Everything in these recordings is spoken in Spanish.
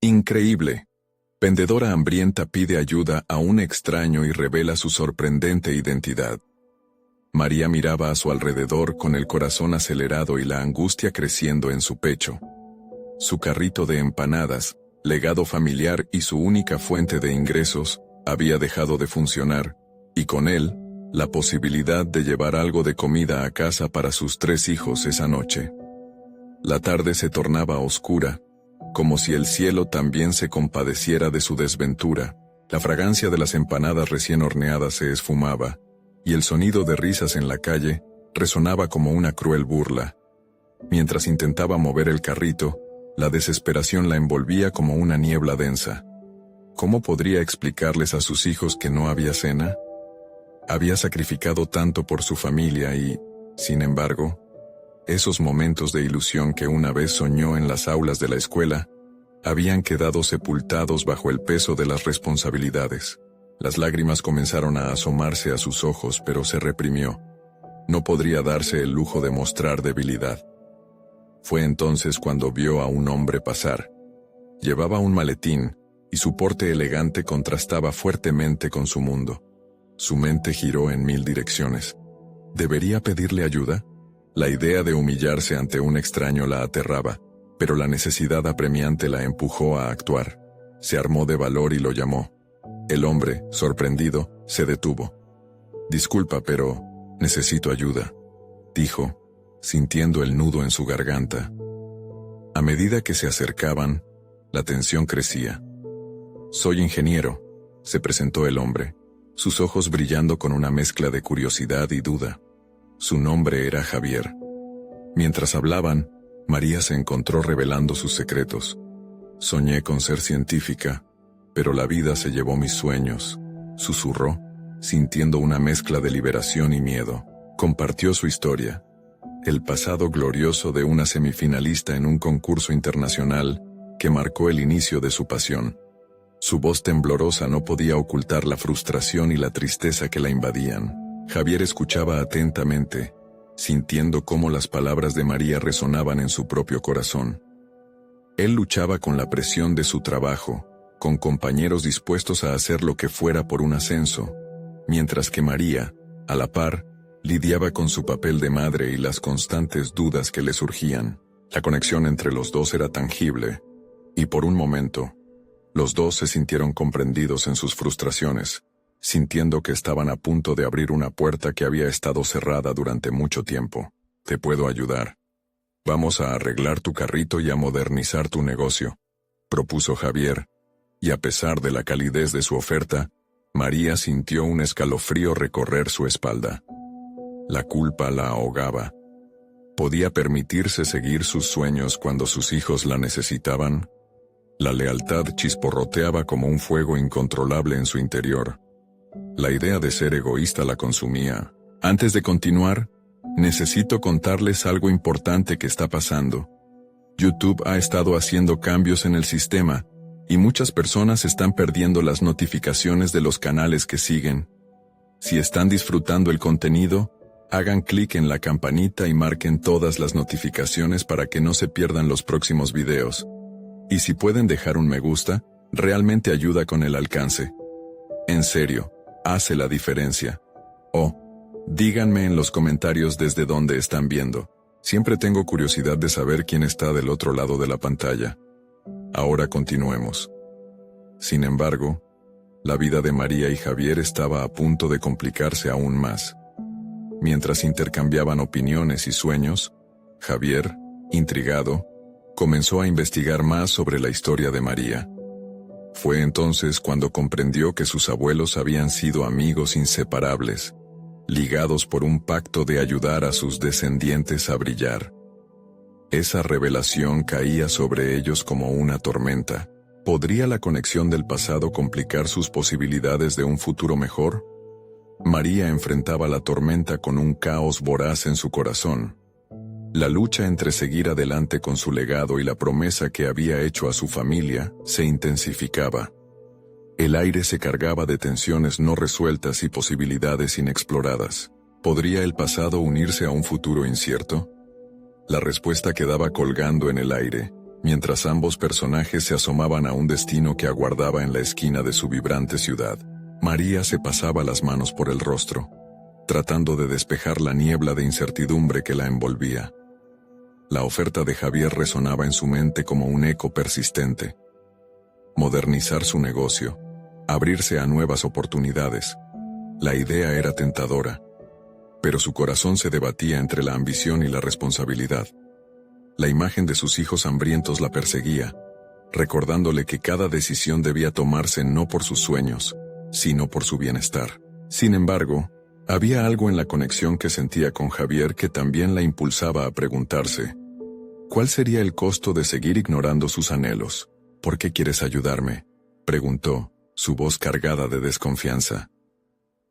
Increíble. Vendedora hambrienta pide ayuda a un extraño y revela su sorprendente identidad. María miraba a su alrededor con el corazón acelerado y la angustia creciendo en su pecho. Su carrito de empanadas, legado familiar y su única fuente de ingresos, había dejado de funcionar, y con él, la posibilidad de llevar algo de comida a casa para sus 3 hijos esa noche. La tarde se tornaba oscura, como si el cielo también se compadeciera de su desventura. La fragancia de las empanadas recién horneadas se esfumaba, y el sonido de risas en la calle resonaba como una cruel burla. Mientras intentaba mover el carrito, la desesperación la envolvía como una niebla densa. ¿Cómo podría explicarles a sus hijos que no había cena? Había sacrificado tanto por su familia y, sin embargo, esos momentos de ilusión que una vez soñó en las aulas de la escuela, habían quedado sepultados bajo el peso de las responsabilidades. Las lágrimas comenzaron a asomarse a sus ojos, pero se reprimió. No podría darse el lujo de mostrar debilidad. Fue entonces cuando vio a un hombre pasar. Llevaba un maletín, y su porte elegante contrastaba fuertemente con su mundo. Su mente giró en 1000 direcciones. ¿Debería pedirle ayuda? La idea de humillarse ante un extraño la aterraba, pero la necesidad apremiante la empujó a actuar. Se armó de valor y lo llamó. El hombre, sorprendido, se detuvo. «Disculpa, pero necesito ayuda», dijo, sintiendo el nudo en su garganta. A medida que se acercaban, la tensión crecía. «Soy ingeniero», se presentó el hombre, sus ojos brillando con una mezcla de curiosidad y duda. Su nombre era Javier. Mientras hablaban, María se encontró revelando sus secretos. «Soñé con ser científica, pero la vida se llevó mis sueños», susurró, sintiendo una mezcla de liberación y miedo. Compartió su historia, el pasado glorioso de una semifinalista en un concurso internacional que marcó el inicio de su pasión. Su voz temblorosa no podía ocultar la frustración y la tristeza que la invadían. Javier escuchaba atentamente, sintiendo cómo las palabras de María resonaban en su propio corazón. Él luchaba con la presión de su trabajo, con compañeros dispuestos a hacer lo que fuera por un ascenso, mientras que María, a la par, lidiaba con su papel de madre y las constantes dudas que le surgían. La conexión entre los dos era tangible, y por un momento, los dos se sintieron comprendidos en sus frustraciones, sintiendo que estaban a punto de abrir una puerta que había estado cerrada durante mucho tiempo. «Te puedo ayudar. Vamos a arreglar tu carrito y a modernizar tu negocio», propuso Javier, y a pesar de la calidez de su oferta, María sintió un escalofrío recorrer su espalda. La culpa la ahogaba. ¿Podía permitirse seguir sus sueños cuando sus hijos la necesitaban? La lealtad chisporroteaba como un fuego incontrolable en su interior. La idea de ser egoísta la consumía. «Antes de continuar, necesito contarles algo importante que está pasando. YouTube ha estado haciendo cambios en el sistema, y muchas personas están perdiendo las notificaciones de los canales que siguen. Si están disfrutando el contenido, hagan clic en la campanita y marquen todas las notificaciones para que no se pierdan los próximos videos. Y si pueden dejar un me gusta, realmente ayuda con el alcance. En serio, hace la diferencia. Díganme en los comentarios desde dónde están viendo. Siempre tengo curiosidad de saber quién está del otro lado de la pantalla. Ahora continuemos». Sin embargo, la vida de María y Javier estaba a punto de complicarse aún más. Mientras intercambiaban opiniones y sueños, Javier, intrigado, comenzó a investigar más sobre la historia de María. Fue entonces cuando comprendió que sus abuelos habían sido amigos inseparables, ligados por un pacto de ayudar a sus descendientes a brillar. Esa revelación caía sobre ellos como una tormenta. ¿Podría la conexión del pasado complicar sus posibilidades de un futuro mejor? María enfrentaba la tormenta con un caos voraz en su corazón. La lucha entre seguir adelante con su legado y la promesa que había hecho a su familia se intensificaba. El aire se cargaba de tensiones no resueltas y posibilidades inexploradas. ¿Podría el pasado unirse a un futuro incierto? La respuesta quedaba colgando en el aire, mientras ambos personajes se asomaban a un destino que aguardaba en la esquina de su vibrante ciudad. María se pasaba las manos por el rostro, tratando de despejar la niebla de incertidumbre que la envolvía. La oferta de Javier resonaba en su mente como un eco persistente. Modernizar su negocio, abrirse a nuevas oportunidades. La idea era tentadora, pero su corazón se debatía entre la ambición y la responsabilidad. La imagen de sus hijos hambrientos la perseguía, recordándole que cada decisión debía tomarse no por sus sueños, sino por su bienestar. Sin embargo, había algo en la conexión que sentía con Javier que también la impulsaba a preguntarse: ¿cuál sería el costo de seguir ignorando sus anhelos? ¿Por qué quieres ayudarme?, preguntó, su voz cargada de desconfianza.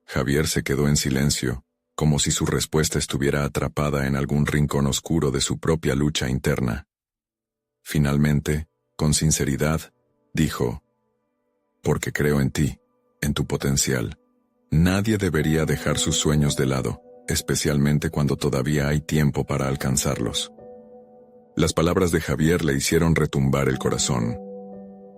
Javier se quedó en silencio, como si su respuesta estuviera atrapada en algún rincón oscuro de su propia lucha interna. Finalmente, con sinceridad, dijo: porque creo en ti, en tu potencial. Nadie debería dejar sus sueños de lado, especialmente cuando todavía hay tiempo para alcanzarlos. Las palabras de Javier le hicieron retumbar el corazón.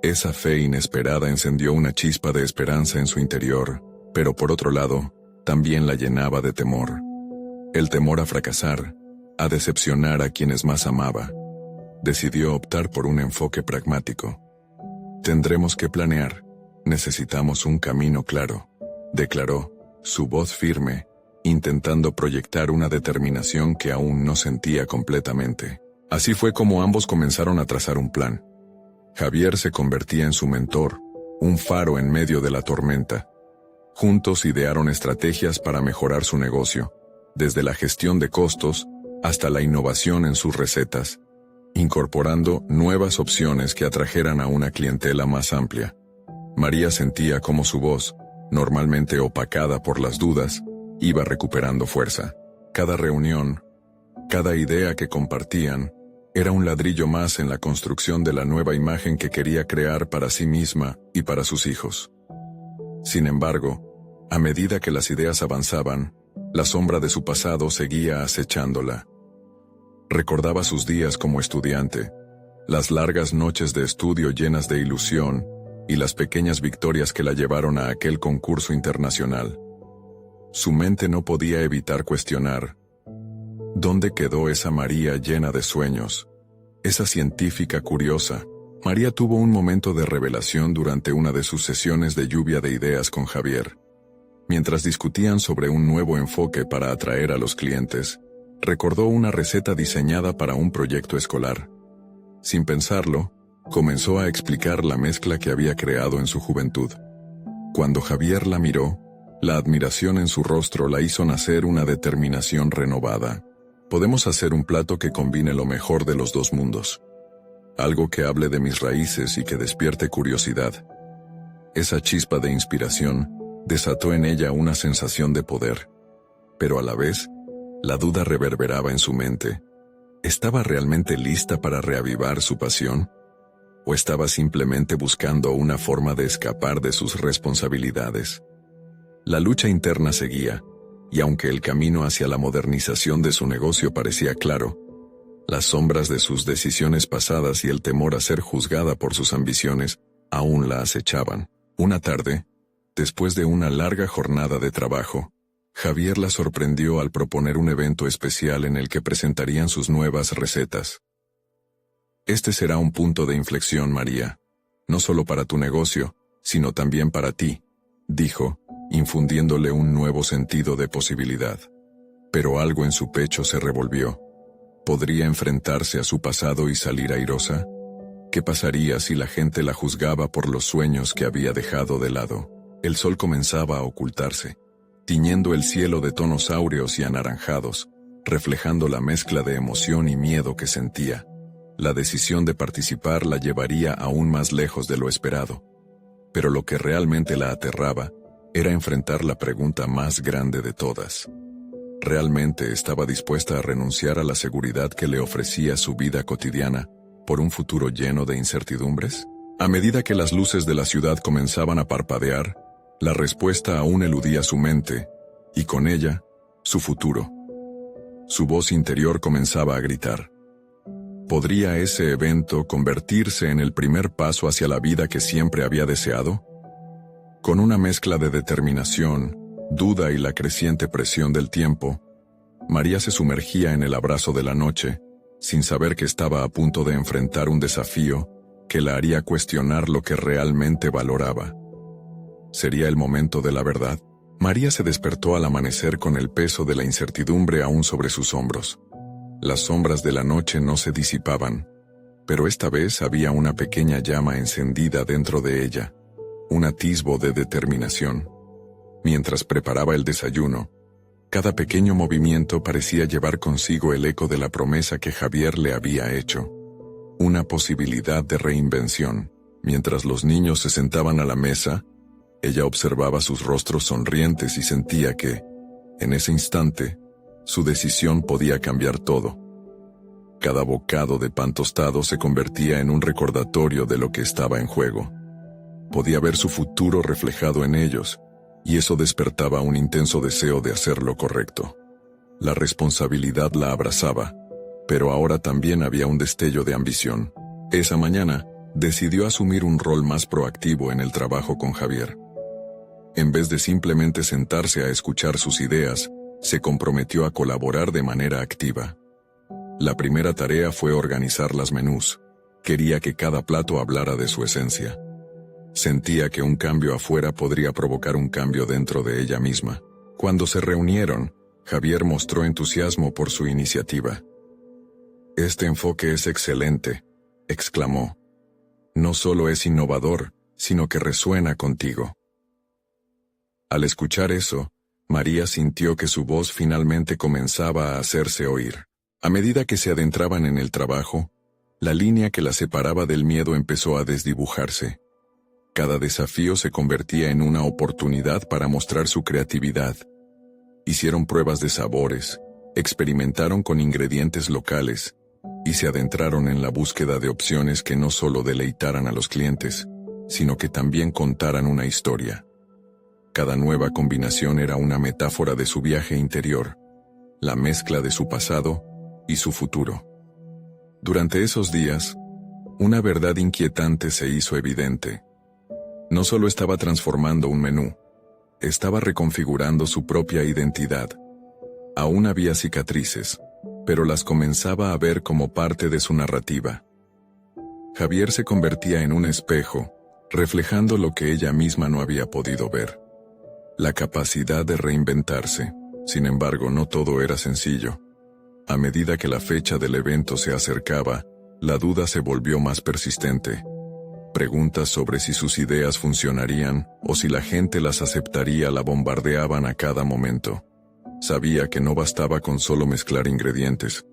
Esa fe inesperada encendió una chispa de esperanza en su interior, pero por otro lado, también la llenaba de temor. El temor a fracasar, a decepcionar a quienes más amaba. Decidió optar por un enfoque pragmático. Tendremos que planear, necesitamos un camino claro, declaró, su voz firme, intentando proyectar una determinación que aún no sentía completamente. Así fue como ambos comenzaron a trazar un plan. Javier se convertía en su mentor, un faro en medio de la tormenta. Juntos idearon estrategias para mejorar su negocio, desde la gestión de costos hasta la innovación en sus recetas, incorporando nuevas opciones que atrajeran a una clientela más amplia. María sentía cómo su voz, normalmente opacada por las dudas, iba recuperando fuerza. Cada reunión, cada idea que compartían, era un ladrillo más en la construcción de la nueva imagen que quería crear para sí misma y para sus hijos. Sin embargo, a medida que las ideas avanzaban, la sombra de su pasado seguía acechándola. Recordaba sus días como estudiante, las largas noches de estudio llenas de ilusión y las pequeñas victorias que la llevaron a aquel concurso internacional. Su mente no podía evitar cuestionar: ¿dónde quedó esa María llena de sueños? Esa científica curiosa. María tuvo un momento de revelación durante una de sus sesiones de lluvia de ideas con Javier. Mientras discutían sobre un nuevo enfoque para atraer a los clientes, recordó una receta diseñada para un proyecto escolar. Sin pensarlo, comenzó a explicar la mezcla que había creado en su juventud. Cuando Javier la miró, la admiración en su rostro la hizo nacer una determinación renovada. Podemos hacer un plato que combine lo mejor de los dos mundos. Algo que hable de mis raíces y que despierte curiosidad. Esa chispa de inspiración desató en ella una sensación de poder. Pero a la vez, la duda reverberaba en su mente. ¿Estaba realmente lista para reavivar su pasión? ¿O estaba simplemente buscando una forma de escapar de sus responsabilidades? La lucha interna seguía, y aunque el camino hacia la modernización de su negocio parecía claro, las sombras de sus decisiones pasadas y el temor a ser juzgada por sus ambiciones aún la acechaban. Una tarde, después de una larga jornada de trabajo, Javier la sorprendió al proponer un evento especial en el que presentarían sus nuevas recetas. Este será un punto de inflexión, María, no solo para tu negocio, sino también para ti, dijo, infundiéndole un nuevo sentido de posibilidad. Pero algo en su pecho se revolvió. ¿Podría enfrentarse a su pasado y salir airosa? ¿Qué pasaría si la gente la juzgaba por los sueños que había dejado de lado? El sol comenzaba a ocultarse, tiñendo el cielo de tonos áureos y anaranjados, reflejando la mezcla de emoción y miedo que sentía. La decisión de participar la llevaría aún más lejos de lo esperado. Pero lo que realmente la aterraba era enfrentar la pregunta más grande de todas. ¿Realmente estaba dispuesta a renunciar a la seguridad que le ofrecía su vida cotidiana por un futuro lleno de incertidumbres? A medida que las luces de la ciudad comenzaban a parpadear, la respuesta aún eludía su mente, y con ella, su futuro. Su voz interior comenzaba a gritar: ¿Podría ese evento convertirse en el primer paso hacia la vida que siempre había deseado? Con una mezcla de determinación, duda y la creciente presión del tiempo, María se sumergía en el abrazo de la noche, sin saber que estaba a punto de enfrentar un desafío que la haría cuestionar lo que realmente valoraba. ¿Sería el momento de la verdad? María se despertó al amanecer con el peso de la incertidumbre aún sobre sus hombros. Las sombras de la noche no se disipaban, pero esta vez había una pequeña llama encendida dentro de ella, un atisbo de determinación. Mientras preparaba el desayuno, cada pequeño movimiento parecía llevar consigo el eco de la promesa que Javier le había hecho. Una posibilidad de reinvención. Mientras los niños se sentaban a la mesa, ella observaba sus rostros sonrientes y sentía que, en ese instante, su decisión podía cambiar todo. Cada bocado de pan tostado se convertía en un recordatorio de lo que estaba en juego. Podía ver su futuro reflejado en ellos, y eso despertaba un intenso deseo de hacer lo correcto. La responsabilidad la abrazaba, pero ahora también había un destello de ambición. Esa mañana, decidió asumir un rol más proactivo en el trabajo con Javier. En vez de simplemente sentarse a escuchar sus ideas, se comprometió a colaborar de manera activa. La primera tarea fue organizar las menús. Quería que cada plato hablara de su esencia. Sentía que un cambio afuera podría provocar un cambio dentro de ella misma. Cuando se reunieron, Javier mostró entusiasmo por su iniciativa. «Este enfoque es excelente», exclamó. «No solo es innovador, sino que resuena contigo». Al escuchar eso, María sintió que su voz finalmente comenzaba a hacerse oír. A medida que se adentraban en el trabajo, la línea que la separaba del miedo empezó a desdibujarse. Cada desafío se convertía en una oportunidad para mostrar su creatividad. Hicieron pruebas de sabores, experimentaron con ingredientes locales, y se adentraron en la búsqueda de opciones que no solo deleitaran a los clientes, sino que también contaran una historia. Cada nueva combinación era una metáfora de su viaje interior, la mezcla de su pasado y su futuro. Durante esos días, una verdad inquietante se hizo evidente. No solo estaba transformando un menú, estaba reconfigurando su propia identidad. Aún había cicatrices, pero las comenzaba a ver como parte de su narrativa. Javier se convertía en un espejo, reflejando lo que ella misma no había podido ver. La capacidad de reinventarse. Sin embargo, no todo era sencillo. A medida que la fecha del evento se acercaba, la duda se volvió más persistente. Preguntas sobre si sus ideas funcionarían o si la gente las aceptaría la bombardeaban a cada momento. Sabía que no bastaba con solo mezclar ingredientes.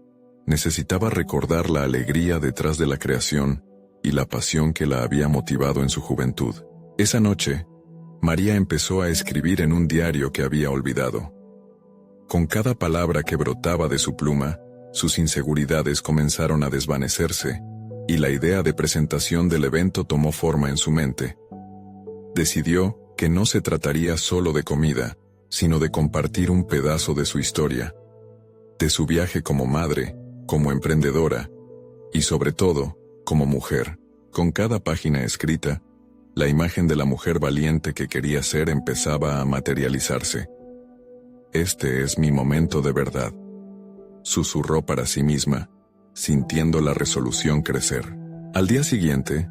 Necesitaba recordar la alegría detrás de la creación y la pasión que la había motivado en su juventud. Esa noche, María empezó a escribir en un diario que había olvidado. Con cada palabra que brotaba de su pluma, sus inseguridades comenzaron a desvanecerse, y la idea de presentación del evento tomó forma en su mente. Decidió que no se trataría solo de comida, sino de compartir un pedazo de su historia, de su viaje como madre, como emprendedora, y sobre todo, como mujer. Con cada página escrita, la imagen de la mujer valiente que quería ser empezaba a materializarse. «Este es mi momento de verdad», susurró para sí misma, sintiendo la resolución crecer. Al día siguiente,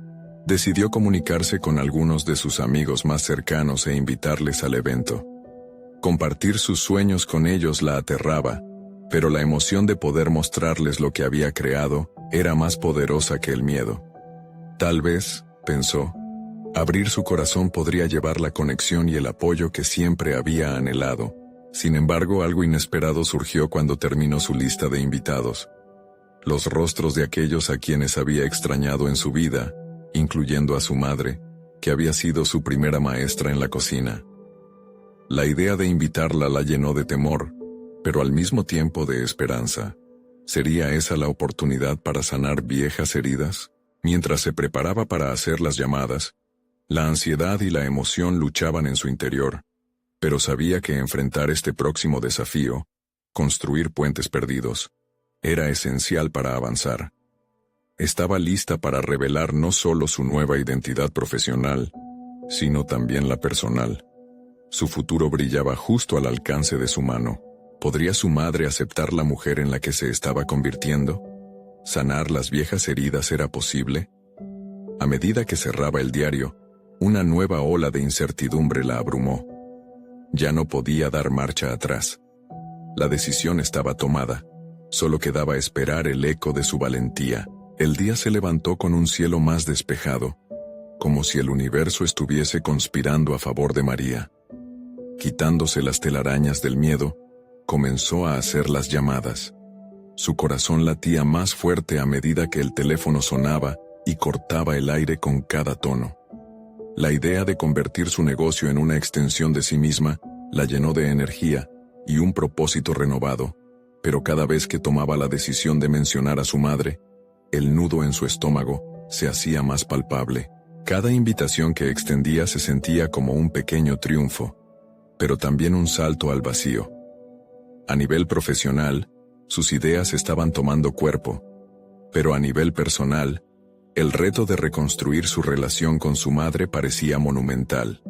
decidió comunicarse con algunos de sus amigos más cercanos e invitarles al evento. Compartir sus sueños con ellos la aterraba, pero la emoción de poder mostrarles lo que había creado era más poderosa que el miedo. Tal vez, pensó, abrir su corazón podría llevar la conexión y el apoyo que siempre había anhelado. Sin embargo, algo inesperado surgió cuando terminó su lista de invitados. Los rostros de aquellos a quienes había extrañado en su vida, incluyendo a su madre, que había sido su primera maestra en la cocina. La idea de invitarla la llenó de temor, pero al mismo tiempo de esperanza. ¿Sería esa la oportunidad para sanar viejas heridas? Mientras se preparaba para hacer las llamadas, la ansiedad y la emoción luchaban en su interior, pero sabía que enfrentar este próximo desafío, construir puentes perdidos, era esencial para avanzar. Estaba lista para revelar no solo su nueva identidad profesional, sino también la personal. Su futuro brillaba justo al alcance de su mano. ¿Podría su madre aceptar la mujer en la que se estaba convirtiendo? ¿Sanar las viejas heridas era posible? A medida que cerraba el diario, una nueva ola de incertidumbre la abrumó. Ya no podía dar marcha atrás. La decisión estaba tomada. Solo quedaba esperar el eco de su valentía. El día se levantó con un cielo más despejado, como si el universo estuviese conspirando a favor de María. Quitándose las telarañas del miedo, comenzó a hacer las llamadas. Su corazón latía más fuerte a medida que el teléfono sonaba y cortaba el aire con cada tono. La idea de convertir su negocio en una extensión de sí misma la llenó de energía y un propósito renovado, pero cada vez que tomaba la decisión de mencionar a su madre, el nudo en su estómago se hacía más palpable. Cada invitación que extendía se sentía como un pequeño triunfo, pero también un salto al vacío. A nivel profesional, sus ideas estaban tomando cuerpo, pero a nivel personal, el reto de reconstruir su relación con su madre parecía monumental.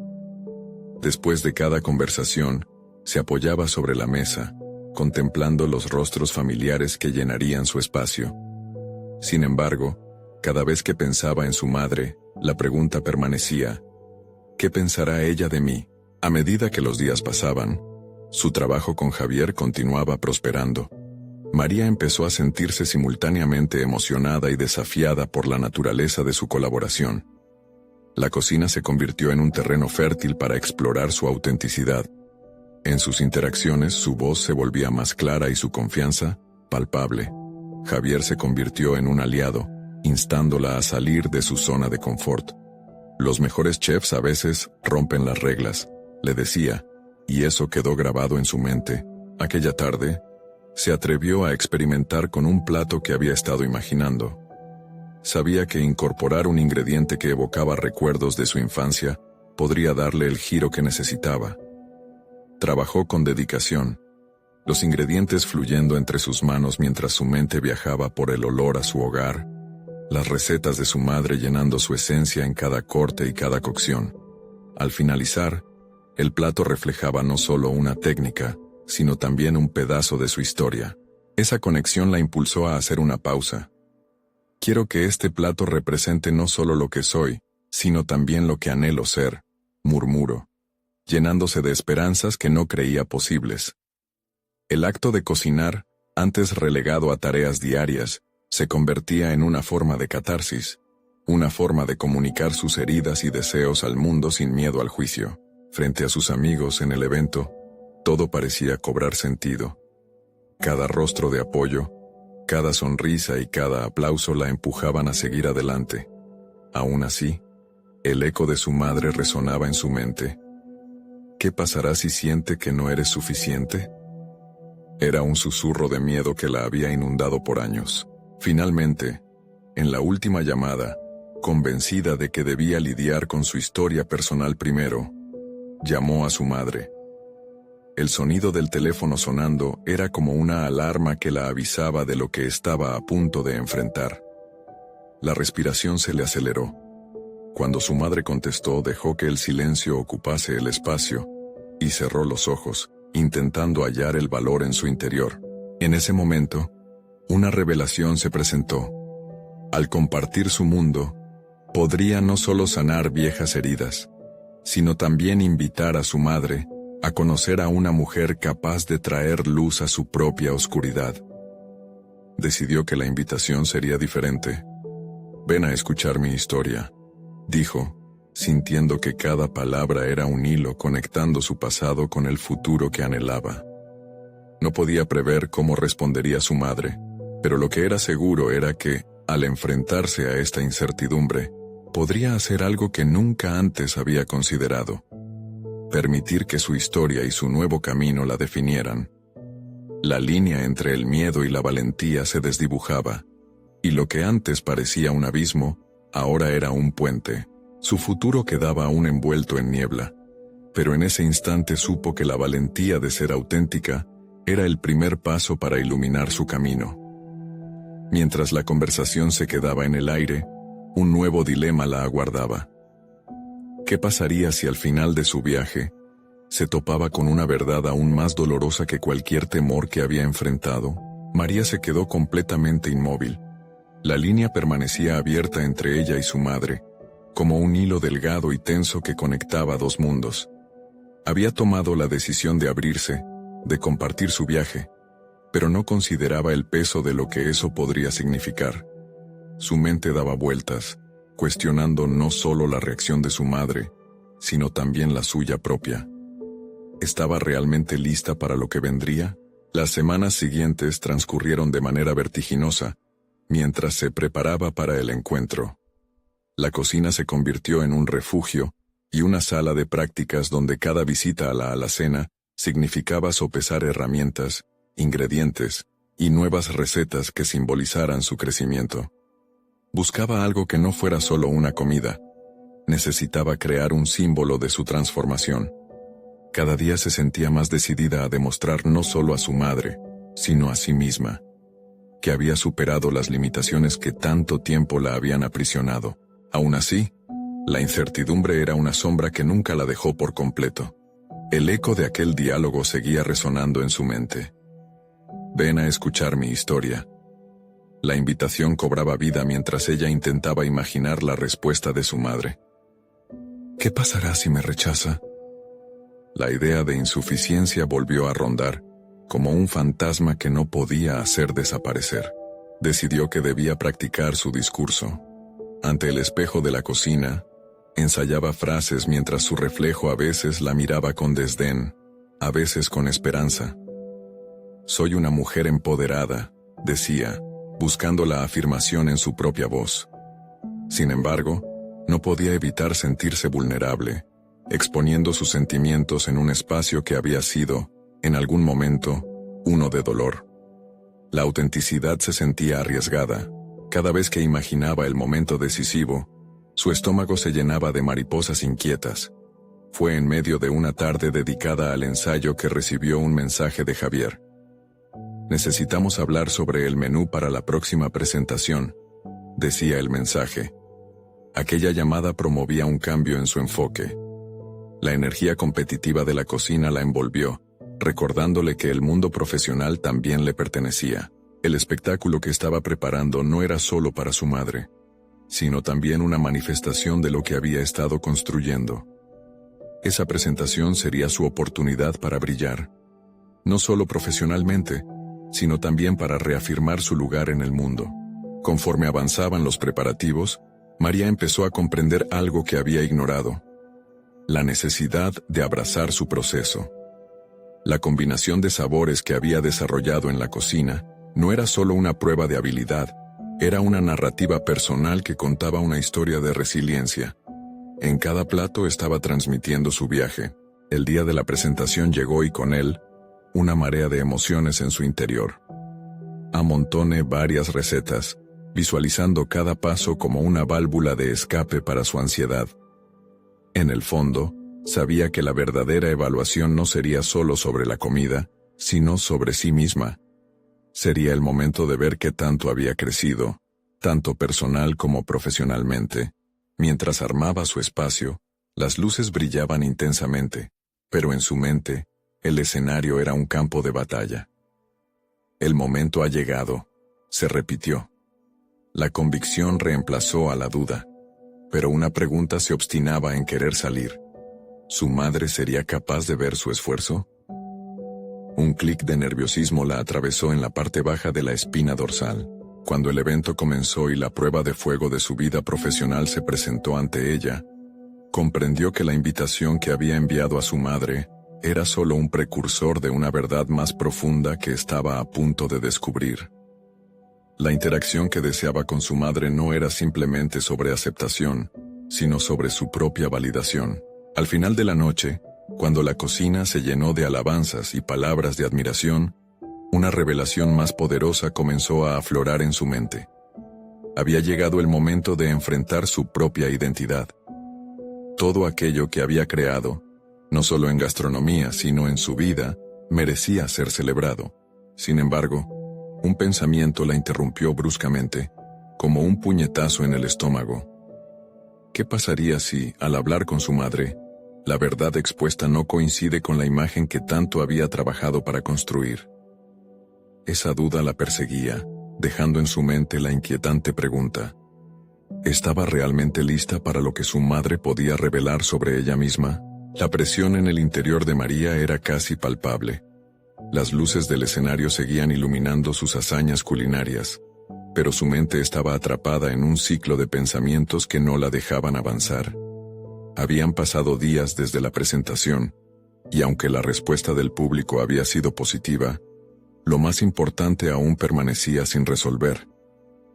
Después de cada conversación, se apoyaba sobre la mesa, contemplando los rostros familiares que llenarían su espacio. Sin embargo, cada vez que pensaba en su madre, la pregunta permanecía: ¿qué pensará ella de mí? A medida que los días pasaban, su trabajo con Javier continuaba prosperando. María empezó a sentirse simultáneamente emocionada y desafiada por la naturaleza de su colaboración. La cocina se convirtió en un terreno fértil para explorar su autenticidad. En sus interacciones, su voz se volvía más clara y su confianza, palpable. Javier se convirtió en un aliado, instándola a salir de su zona de confort. Los mejores chefs a veces rompen las reglas, le decía, y eso quedó grabado en su mente. Aquella tarde, se atrevió a experimentar con un plato que había estado imaginando. Sabía que incorporar un ingrediente que evocaba recuerdos de su infancia podría darle el giro que necesitaba. Trabajó con dedicación, los ingredientes fluyendo entre sus manos mientras su mente viajaba por el olor a su hogar, las recetas de su madre llenando su esencia en cada corte y cada cocción. Al finalizar, el plato reflejaba no solo una técnica, sino también un pedazo de su historia. Esa conexión la impulsó a hacer una pausa. Quiero que este plato represente no solo lo que soy, sino también lo que anhelo ser, murmuró, llenándose de esperanzas que no creía posibles. El acto de cocinar, antes relegado a tareas diarias, se convertía en una forma de catarsis, una forma de comunicar sus heridas y deseos al mundo sin miedo al juicio. Frente a sus amigos en el evento, todo parecía cobrar sentido. Cada rostro de apoyo, cada sonrisa y cada aplauso la empujaban a seguir adelante. Aún así, el eco de su madre resonaba en su mente. ¿Qué pasará si siente que no eres suficiente? Era un susurro de miedo que la había inundado por años. Finalmente, en la última llamada, convencida de que debía lidiar con su historia personal primero, llamó a su madre. El sonido del teléfono sonando era como una alarma que la avisaba de lo que estaba a punto de enfrentar. La respiración se le aceleró. Cuando su madre contestó, dejó que el silencio ocupase el espacio y cerró los ojos, intentando hallar el valor en su interior. En ese momento, una revelación se presentó. Al compartir su mundo, podría no solo sanar viejas heridas, sino también invitar a su madre a conocer a una mujer capaz de traer luz a su propia oscuridad. Decidió que la invitación sería diferente. «Ven a escuchar mi historia», dijo, sintiendo que cada palabra era un hilo conectando su pasado con el futuro que anhelaba. No podía prever cómo respondería su madre, pero lo que era seguro era que, al enfrentarse a esta incertidumbre, podría hacer algo que nunca antes había considerado: permitir que su historia y su nuevo camino la definieran. La línea entre el miedo y la valentía se desdibujaba, y lo que antes parecía un abismo, ahora era un puente. Su futuro quedaba aún envuelto en niebla, pero en ese instante supo que la valentía de ser auténtica era el primer paso para iluminar su camino. Mientras la conversación se quedaba en el aire, un nuevo dilema la aguardaba. ¿Qué pasaría si al final de su viaje se topaba con una verdad aún más dolorosa que cualquier temor que había enfrentado? María se quedó completamente inmóvil. La línea permanecía abierta entre ella y su madre, como un hilo delgado y tenso que conectaba dos mundos. Había tomado la decisión de abrirse, de compartir su viaje, pero no consideraba el peso de lo que eso podría significar. Su mente daba vueltas, cuestionando no solo la reacción de su madre, sino también la suya propia. ¿Estaba realmente lista para lo que vendría? Las semanas siguientes transcurrieron de manera vertiginosa, mientras se preparaba para el encuentro. La cocina se convirtió en un refugio y una sala de prácticas donde cada visita a la alacena significaba sopesar herramientas, ingredientes y nuevas recetas que simbolizaran su crecimiento. Buscaba algo que no fuera solo una comida. Necesitaba crear un símbolo de su transformación. Cada día se sentía más decidida a demostrar no solo a su madre, sino a sí misma, que había superado las limitaciones que tanto tiempo la habían aprisionado. Aún así, la incertidumbre era una sombra que nunca la dejó por completo. El eco de aquel diálogo seguía resonando en su mente. Ven a escuchar mi historia. La invitación cobraba vida mientras ella intentaba imaginar la respuesta de su madre. ¿Qué pasará si me rechaza? La idea de insuficiencia volvió a rondar, como un fantasma que no podía hacer desaparecer. Decidió que debía practicar su discurso. Ante el espejo de la cocina, ensayaba frases mientras su reflejo a veces la miraba con desdén, a veces con esperanza. Soy una mujer empoderada, decía, buscando la afirmación en su propia voz. Sin embargo, no podía evitar sentirse vulnerable, exponiendo sus sentimientos en un espacio que había sido, en algún momento, uno de dolor. La autenticidad se sentía arriesgada. Cada vez que imaginaba el momento decisivo, su estómago se llenaba de mariposas inquietas. Fue en medio de una tarde dedicada al ensayo que recibió un mensaje de Javier. Necesitamos hablar sobre el menú para la próxima presentación, decía el mensaje. Aquella llamada promovía un cambio en su enfoque. La energía competitiva de la cocina la envolvió, recordándole que el mundo profesional también le pertenecía. El espectáculo que estaba preparando no era solo para su madre, sino también una manifestación de lo que había estado construyendo. Esa presentación sería su oportunidad para brillar, no solo profesionalmente, sino también para reafirmar su lugar en el mundo. Conforme avanzaban los preparativos, María empezó a comprender algo que había ignorado: la necesidad de abrazar su proceso. La combinación de sabores que había desarrollado en la cocina no era solo una prueba de habilidad, era una narrativa personal que contaba una historia de resiliencia. En cada plato estaba transmitiendo su viaje. El día de la presentación llegó y con él, una marea de emociones en su interior. Amontoné varias recetas, visualizando cada paso como una válvula de escape para su ansiedad. En el fondo, sabía que la verdadera evaluación no sería solo sobre la comida, sino sobre sí misma. Sería el momento de ver qué tanto había crecido, tanto personal como profesionalmente. Mientras armaba su espacio, las luces brillaban intensamente, pero en su mente, el escenario era un campo de batalla. El momento ha llegado, se repitió. La convicción reemplazó a la duda, pero una pregunta se obstinaba en querer salir. ¿Su madre sería capaz de ver su esfuerzo? Un clic de nerviosismo la atravesó en la parte baja de la espina dorsal. Cuando el evento comenzó y la prueba de fuego de su vida profesional se presentó ante ella, comprendió que la invitación que había enviado a su madre era solo un precursor de una verdad más profunda que estaba a punto de descubrir. La interacción que deseaba con su madre no era simplemente sobre aceptación, sino sobre su propia validación. Al final de la noche, cuando la cocina se llenó de alabanzas y palabras de admiración, una revelación más poderosa comenzó a aflorar en su mente. Había llegado el momento de enfrentar su propia identidad. Todo aquello que había creado, no solo en gastronomía, sino en su vida, merecía ser celebrado. Sin embargo, Un pensamiento la interrumpió bruscamente, como un puñetazo en el estómago. ¿Qué pasaría si, al hablar con su madre, la verdad expuesta no coincide con la imagen que tanto había trabajado para construir? Esa duda la perseguía, dejando en su mente la inquietante pregunta: ¿estaba realmente lista para lo que su madre podía revelar sobre ella misma? La presión en el interior de María era casi palpable. Las luces del escenario seguían iluminando sus hazañas culinarias, pero su mente estaba atrapada en un ciclo de pensamientos que no la dejaban avanzar. Habían pasado días desde la presentación, y aunque la respuesta del público había sido positiva, lo más importante aún permanecía sin resolver: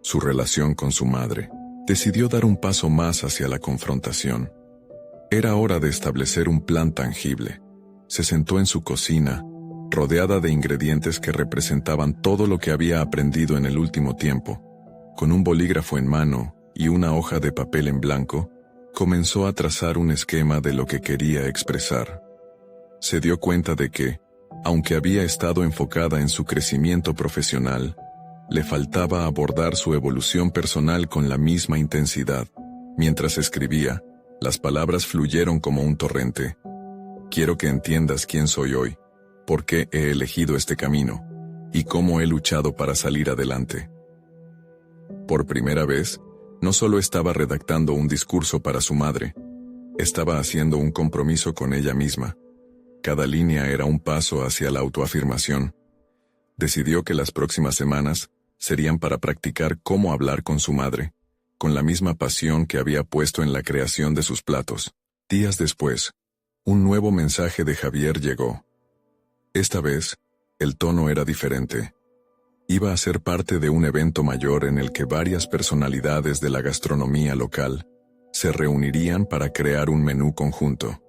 su relación con su madre. Decidió dar un paso más hacia la confrontación. Era hora de establecer un plan tangible. Se sentó en su cocina, rodeada de ingredientes que representaban todo lo que había aprendido en el último tiempo. Con un bolígrafo en mano y una hoja de papel en blanco, comenzó a trazar un esquema de lo que quería expresar. Se dio cuenta de que, aunque había estado enfocada en su crecimiento profesional, le faltaba abordar su evolución personal con la misma intensidad. Mientras escribía, las palabras fluyeron como un torrente. Quiero que entiendas quién soy hoy, por qué he elegido este camino, y cómo he luchado para salir adelante. Por primera vez, no solo estaba redactando un discurso para su madre, estaba haciendo un compromiso con ella misma. Cada línea era un paso hacia la autoafirmación. Decidió que las próximas semanas serían para practicar cómo hablar con su madre, con la misma pasión que había puesto en la creación de sus platos. Días después, un nuevo mensaje de Javier llegó. Esta vez, el tono era diferente. Iba a ser parte de un evento mayor en el que varias personalidades de la gastronomía local se reunirían para crear un menú conjunto.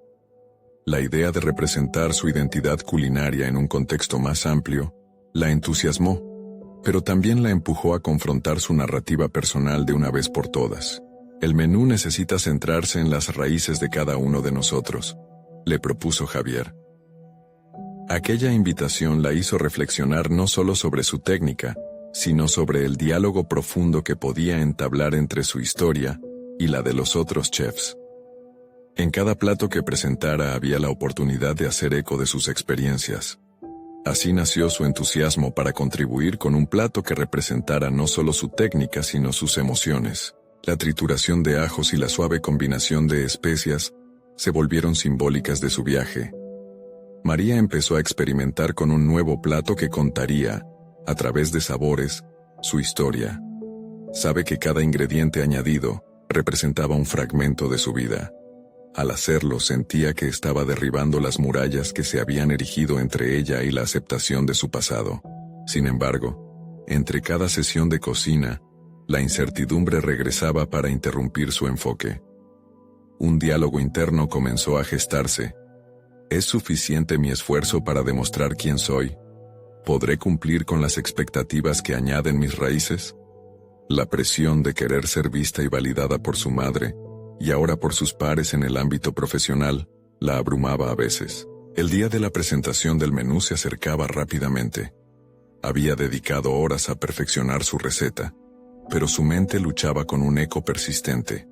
La idea de representar su identidad culinaria en un contexto más amplio la entusiasmó, pero también la empujó a confrontar su narrativa personal de una vez por todas. El menú necesita centrarse en las raíces de cada uno de nosotros, le propuso Javier. Aquella invitación la hizo reflexionar no solo sobre su técnica, sino sobre el diálogo profundo que podía entablar entre su historia y la de los otros chefs. En cada plato que presentara había la oportunidad de hacer eco de sus experiencias. Así nació su entusiasmo para contribuir con un plato que representara no solo su técnica sino sus emociones. La trituración de ajos y la suave combinación de especias se volvieron simbólicas de su viaje. María empezó a experimentar con un nuevo plato que contaría, a través de sabores, su historia. Sabe que cada ingrediente añadido representaba un fragmento de su vida. Al hacerlo sentía que estaba derribando las murallas que se habían erigido entre ella y la aceptación de su pasado. Sin embargo, entre cada sesión de cocina, la incertidumbre regresaba para interrumpir su enfoque. Un diálogo interno comenzó a gestarse. ¿Es suficiente mi esfuerzo para demostrar quién soy? ¿Podré cumplir con las expectativas que añaden mis raíces? La presión de querer ser vista y validada por su madre, y ahora por sus pares en el ámbito profesional, la abrumaba a veces. El día de la presentación del menú se acercaba rápidamente. Había dedicado horas a perfeccionar su receta, pero su mente luchaba con un eco persistente.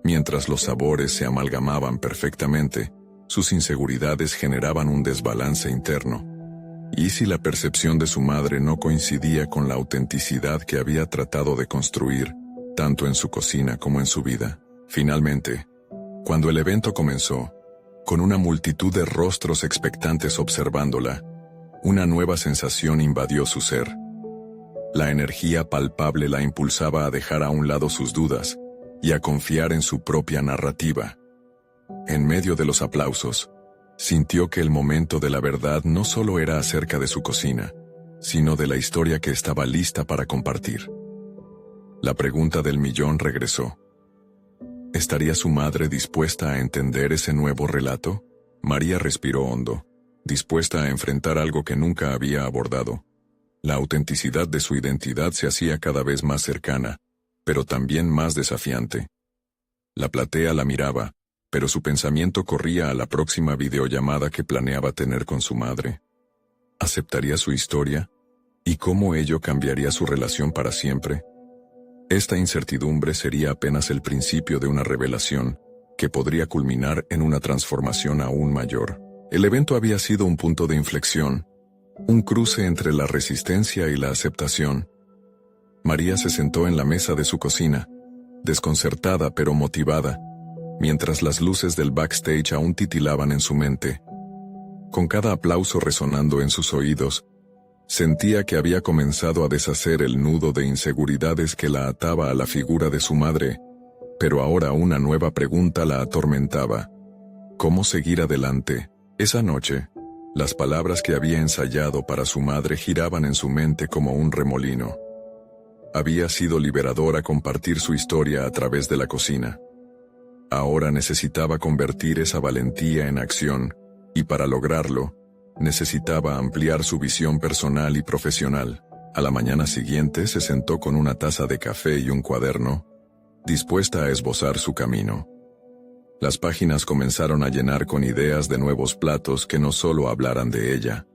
Mientras los sabores se amalgamaban perfectamente, sus inseguridades generaban un desbalance interno. ¿Y si la percepción de su madre no coincidía con la autenticidad que había tratado de construir, tanto en su cocina como en su vida? Finalmente, cuando el evento comenzó, con una multitud de rostros expectantes observándola, una nueva sensación invadió su ser. La energía palpable la impulsaba a dejar a un lado sus dudas y a confiar en su propia narrativa. En medio de los aplausos, sintió que el momento de la verdad no solo era acerca de su cocina, sino de la historia que estaba lista para compartir. La pregunta del millón regresó. ¿Estaría su madre dispuesta a entender ese nuevo relato? María respiró hondo, dispuesta a enfrentar algo que nunca había abordado. La autenticidad de su identidad se hacía cada vez más cercana, pero también más desafiante. La platea la miraba, pero su pensamiento corría a la próxima videollamada que planeaba tener con su madre. ¿Aceptaría su historia? ¿Y cómo ello cambiaría su relación para siempre? Esta incertidumbre sería apenas el principio de una revelación que podría culminar en una transformación aún mayor. El evento había sido un punto de inflexión, un cruce entre la resistencia y la aceptación. María se sentó en la mesa de su cocina, desconcertada pero motivada, mientras las luces del backstage aún titilaban en su mente. Con cada aplauso resonando en sus oídos, sentía que había comenzado a deshacer el nudo de inseguridades que la ataba a la figura de su madre, pero ahora una nueva pregunta la atormentaba. ¿Cómo seguir adelante? Esa noche, las palabras que había ensayado para su madre giraban en su mente como un remolino. Había sido liberadora compartir su historia a través de la cocina. Ahora necesitaba convertir esa valentía en acción, y para lograrlo, necesitaba ampliar su visión personal y profesional. A la mañana siguiente se sentó con una taza de café y un cuaderno, dispuesta a esbozar su camino. Las páginas comenzaron a llenar con ideas de nuevos platos que no solo hablaran de ella,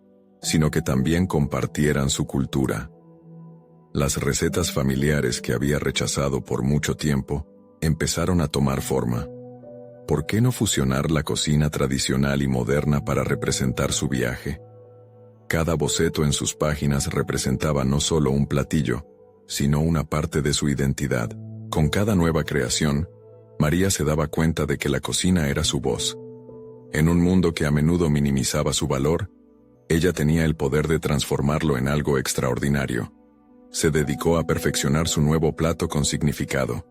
sino que también compartieran su cultura. Las recetas familiares que había rechazado por mucho tiempo empezaron a tomar forma. ¿Por qué no fusionar la cocina tradicional y moderna para representar su viaje? Cada boceto en sus páginas representaba no solo un platillo, sino una parte de su identidad. Con cada nueva creación, María se daba cuenta de que la cocina era su voz. En un mundo que a menudo minimizaba su valor, ella tenía el poder de transformarlo en algo extraordinario. Se dedicó a perfeccionar su nuevo plato con significado.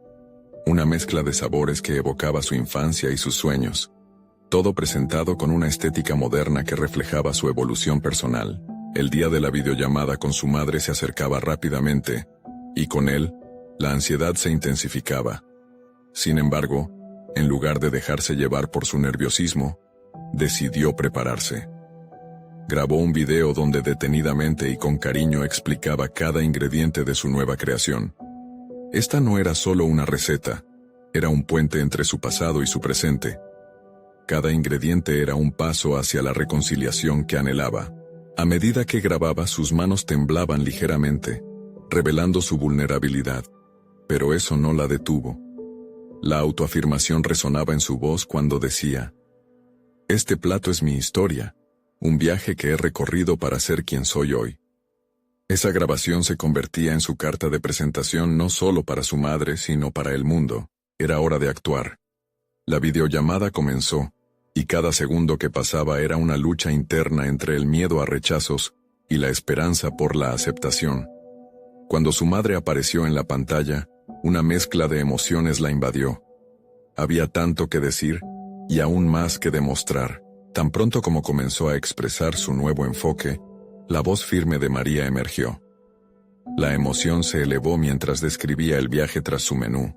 Una mezcla de sabores que evocaba su infancia y sus sueños. Todo presentado con una estética moderna que reflejaba su evolución personal. El día de la videollamada con su madre se acercaba rápidamente, y con él, la ansiedad se intensificaba. Sin embargo, en lugar de dejarse llevar por su nerviosismo, decidió prepararse. Grabó un video donde detenidamente y con cariño explicaba cada ingrediente de su nueva creación. Esta no era solo una receta, era un puente entre su pasado y su presente. Cada ingrediente era un paso hacia la reconciliación que anhelaba. A medida que grababa, sus manos temblaban ligeramente, revelando su vulnerabilidad. Pero eso no la detuvo. La autoafirmación resonaba en su voz cuando decía: «Este plato es mi historia, un viaje que he recorrido para ser quien soy hoy». Esa grabación se convertía en su carta de presentación no solo para su madre, sino para el mundo. Era hora de actuar. La videollamada comenzó, y cada segundo que pasaba era una lucha interna entre el miedo a rechazos y la esperanza por la aceptación. Cuando su madre apareció en la pantalla, una mezcla de emociones la invadió. Había tanto que decir, y aún más que demostrar. Tan pronto como comenzó a expresar su nuevo enfoque, la voz firme de María emergió. La emoción se elevó mientras describía el viaje tras su menú,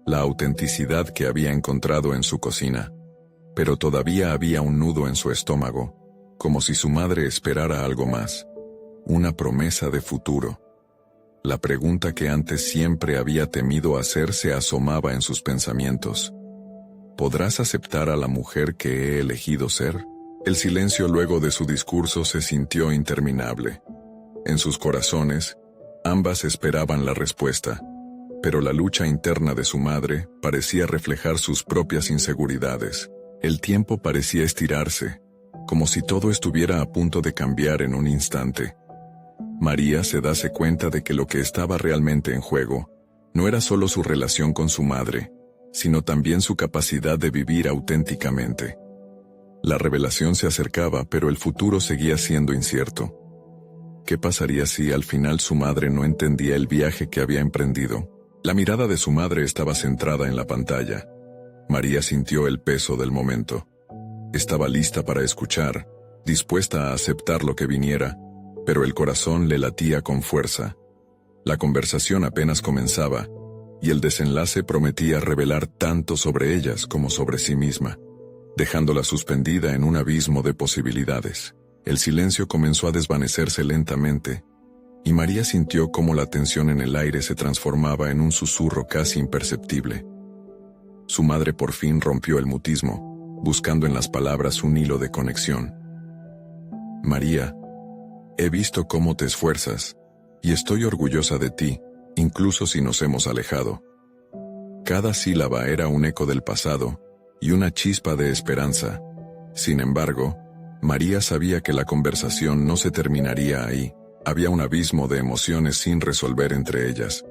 la autenticidad que había encontrado en su cocina. Pero todavía había un nudo en su estómago, como si su madre esperara algo más. Una promesa de futuro. La pregunta que antes siempre había temido hacer se asomaba en sus pensamientos. ¿Podrás aceptar a la mujer que he elegido ser? El silencio luego de su discurso se sintió interminable. En sus corazones, ambas esperaban la respuesta, pero la lucha interna de su madre parecía reflejar sus propias inseguridades. El tiempo parecía estirarse, como si todo estuviera a punto de cambiar en un instante. María se dase cuenta de que lo que estaba realmente en juego no era solo su relación con su madre, sino también su capacidad de vivir auténticamente. La revelación se acercaba, pero el futuro seguía siendo incierto. ¿Qué pasaría si al final su madre no entendía el viaje que había emprendido? La mirada de su madre estaba centrada en la pantalla. María sintió el peso del momento. Estaba lista para escuchar, dispuesta a aceptar lo que viniera, pero el corazón le latía con fuerza. La conversación apenas comenzaba, y el desenlace prometía revelar tanto sobre ellas como sobre sí misma, dejándola suspendida en un abismo de posibilidades. El silencio comenzó a desvanecerse lentamente, y María sintió cómo la tensión en el aire se transformaba en un susurro casi imperceptible. Su madre por fin rompió el mutismo, buscando en las palabras un hilo de conexión. «María, he visto cómo te esfuerzas, y estoy orgullosa de ti, incluso si nos hemos alejado. Cada sílaba era un eco del pasado y una chispa de esperanza. Sin embargo, María sabía que la conversación no se terminaría ahí. Había un abismo de emociones sin resolver entre ellas.